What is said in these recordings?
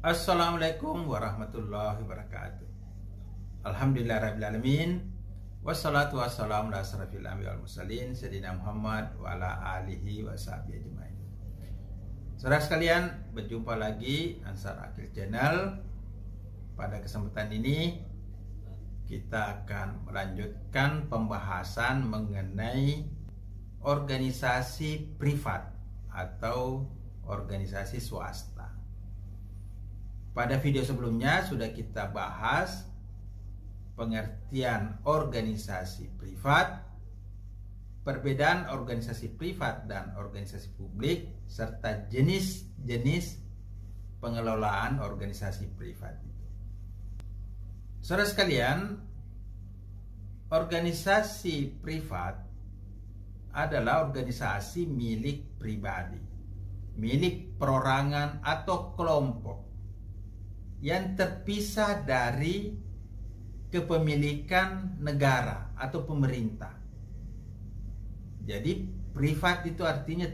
Assalamualaikum warahmatullahi wabarakatuh. Alhamdulillahirrahmanirrahim. Wassalatu wassalamu ala asrafil anbiya wal mursalin Sayyidina Muhammad wa ala alihi wa sahbihi ajma'in. Saudara sekalian, berjumpa lagi Ansar Akil Channel. Pada kesempatan ini kita akan melanjutkan pembahasan mengenai organisasi privat atau organisasi swasta. Pada video sebelumnya sudah kita bahas pengertian organisasi privat, perbedaan organisasi privat dan organisasi publik, serta jenis-jenis pengelolaan organisasi privat. Saudara sekalian, organisasi privat adalah organisasi milik pribadi, milik perorangan atau kelompok yang terpisah dari kepemilikan negara atau pemerintah. Jadi privat itu artinya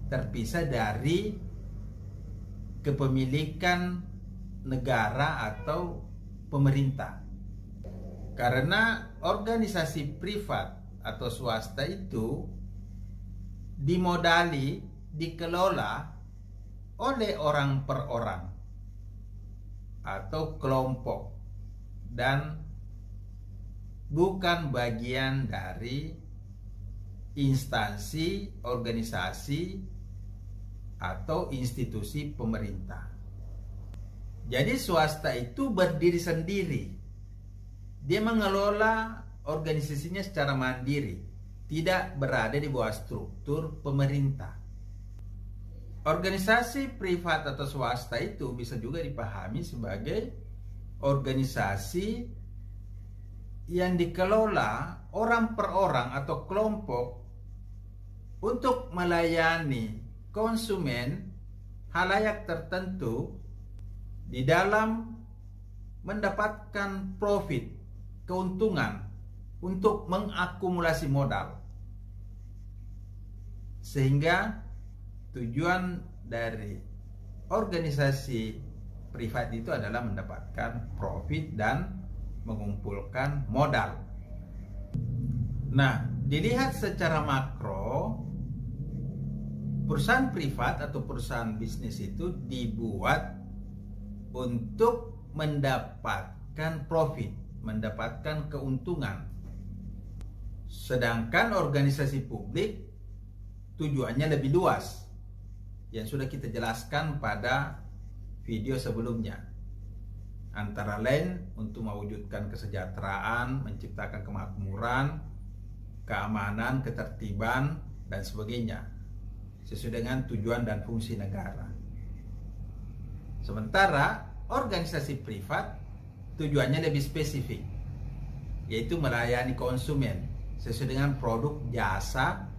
terpisah dari kepemilikan negara atau pemerintah. Karena organisasi privat atau swasta itu dimodali, dikelola oleh orang per orang atau kelompok dan bukan bagian dari instansi, organisasi atau institusi pemerintah. Jadi swasta itu berdiri sendiri. Dia mengelola organisasinya secara mandiri, tidak berada di bawah struktur pemerintah. Organisasi privat atau swasta itu bisa juga dipahami sebagai organisasi yang dikelola orang per orang atau kelompok untuk melayani konsumen halayak tertentu di dalam mendapatkan profit, keuntungan untuk mengakumulasi modal. Sehingga tujuan dari organisasi privat itu adalah mendapatkan profit dan mengumpulkan modal. Nah, dilihat secara makro, perusahaan privat atau perusahaan bisnis itu dibuat untuk mendapatkan profit, mendapatkan keuntungan. Sedangkan organisasi publik tujuannya lebih luas, yang sudah kita jelaskan pada video sebelumnya. Antara lain untuk mewujudkan kesejahteraan, menciptakan kemakmuran, keamanan, ketertiban, dan sebagainya, sesuai dengan tujuan dan fungsi negara. Sementara organisasi privat tujuannya lebih spesifik, yaitu melayani konsumen sesuai dengan produk jasa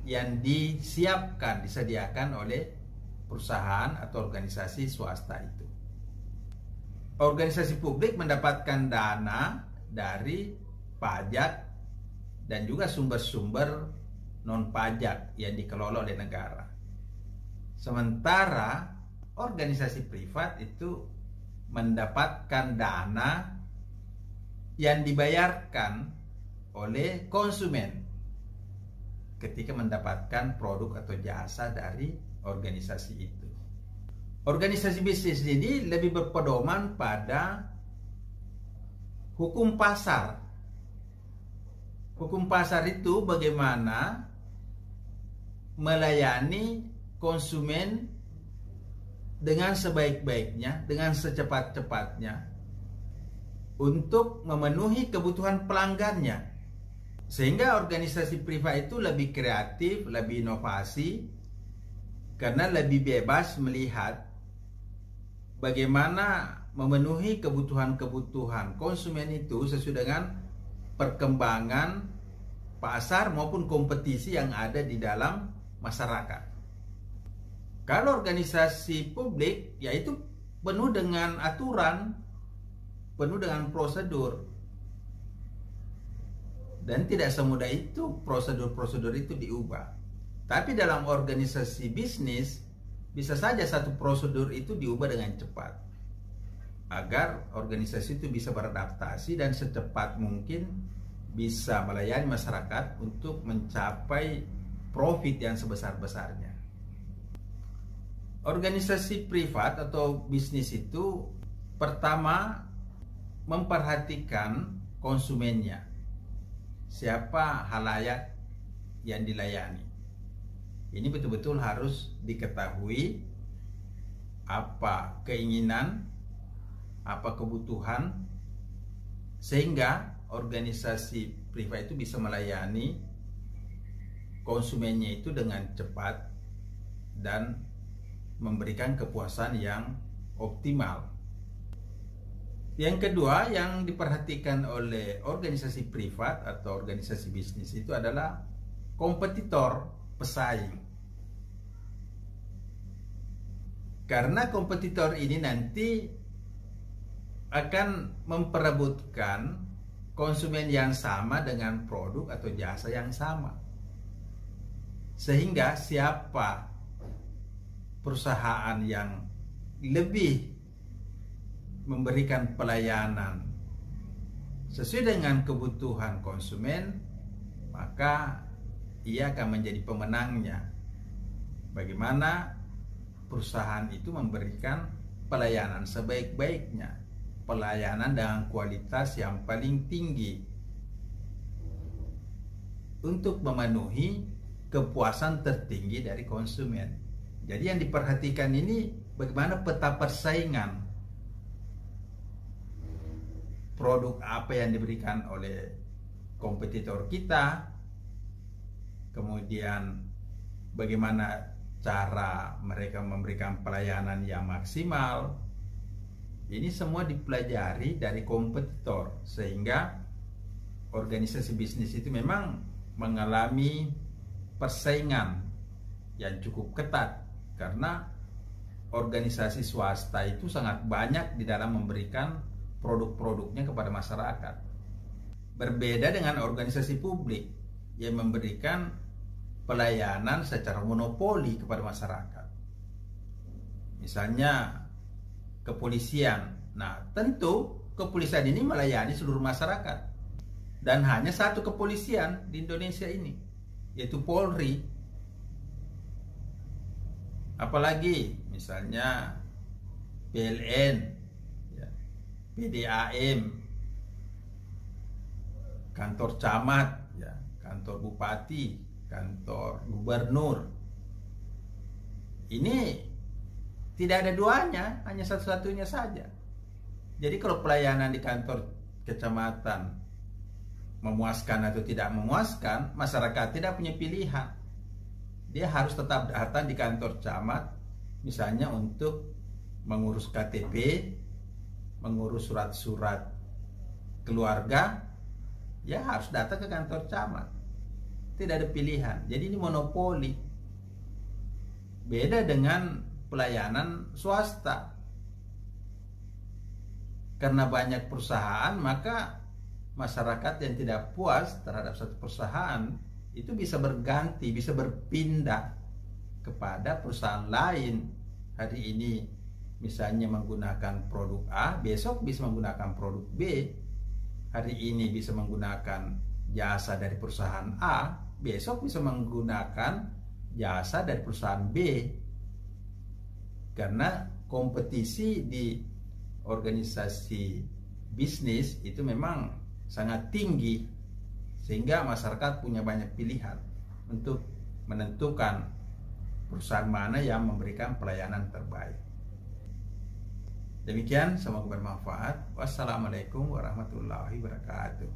yang disediakan oleh perusahaan atau organisasi swasta itu. Organisasi publik mendapatkan dana dari pajak dan juga sumber-sumber non-pajak yang dikelola oleh negara. Sementara organisasi privat itu mendapatkan dana yang dibayarkan oleh konsumen ketika mendapatkan produk atau jasa dari organisasi itu. Organisasi bisnis ini lebih berpedoman pada hukum pasar. Hukum pasar itu bagaimana melayani konsumen dengan sebaik-baiknya, dengan secepat-cepatnya untuk memenuhi kebutuhan pelanggannya. Sehingga organisasi privat itu lebih kreatif, lebih inovasi, karena lebih bebas melihat bagaimana memenuhi kebutuhan-kebutuhan konsumen itu sesuai dengan perkembangan pasar maupun kompetisi yang ada di dalam masyarakat. Kalau organisasi publik, yaitu penuh dengan aturan, penuh dengan prosedur, dan tidak semudah itu prosedur-prosedur itu diubah. Tapi dalam organisasi bisnis bisa saja satu prosedur itu diubah dengan cepat agar organisasi itu bisa beradaptasi dan secepat mungkin bisa melayani masyarakat untuk mencapai profit yang sebesar-besarnya. Organisasi privat atau bisnis itu pertama memperhatikan konsumennya, siapa halayak yang dilayani. Ini betul-betul harus diketahui apa keinginan, apa kebutuhan, sehingga organisasi privat itu bisa melayani konsumennya itu dengan cepat dan memberikan kepuasan yang optimal. Yang kedua yang diperhatikan oleh organisasi privat atau organisasi bisnis itu adalah kompetitor, pesaing. Karena kompetitor ini nanti akan memperebutkan konsumen yang sama dengan produk atau jasa yang sama. Sehingga siapa perusahaan yang lebih memberikan pelayanan sesuai dengan kebutuhan konsumen, maka ia akan menjadi pemenangnya. Bagaimana perusahaan itu memberikan pelayanan sebaik-baiknya, pelayanan dengan kualitas yang paling tinggi untuk memenuhi kepuasan tertinggi dari konsumen. Jadi yang diperhatikan ini bagaimana peta persaingan produk apa yang diberikan oleh kompetitor kita, kemudian bagaimana cara mereka memberikan pelayanan yang maksimal. Ini semua dipelajari dari kompetitor, sehingga organisasi bisnis itu memang mengalami persaingan yang cukup ketat, karena organisasi swasta itu sangat banyak di dalam memberikan produk-produknya kepada masyarakat. Berbeda dengan organisasi publik yang memberikan pelayanan secara monopoli kepada masyarakat. Misalnya kepolisian. Nah, tentu kepolisian ini melayani seluruh masyarakat. Dan hanya satu kepolisian di Indonesia ini, yaitu Polri. Apalagi misalnya PLN, ya, PDAM, kantor camat, ya, kantor bupati, kantor gubernur. Ini tidak ada duanya, hanya satu-satunya saja. Jadi kalau pelayanan di kantor kecamatan memuaskan atau tidak memuaskan, masyarakat tidak punya pilihan. Dia harus tetap datang di kantor camat, misalnya untuk mengurus KTP, mengurus surat-surat keluarga, ya harus datang ke kantor camat. Tidak ada pilihan. Jadi ini monopoli. Beda dengan pelayanan swasta. Karena banyak perusahaan, maka masyarakat yang tidak puas terhadap satu perusahaan itu bisa berganti, bisa berpindah kepada perusahaan lain. Hari ini misalnya menggunakan produk A, besok bisa menggunakan produk B. Hari ini bisa menggunakan jasa dari perusahaan A, besok bisa menggunakan jasa dari perusahaan B. Karena kompetisi di organisasi bisnis itu memang sangat tinggi, sehingga masyarakat punya banyak pilihan untuk menentukan perusahaan mana yang memberikan pelayanan terbaik. Demikian, semoga bermanfaat. Wassalamualaikum warahmatullahi wabarakatuh.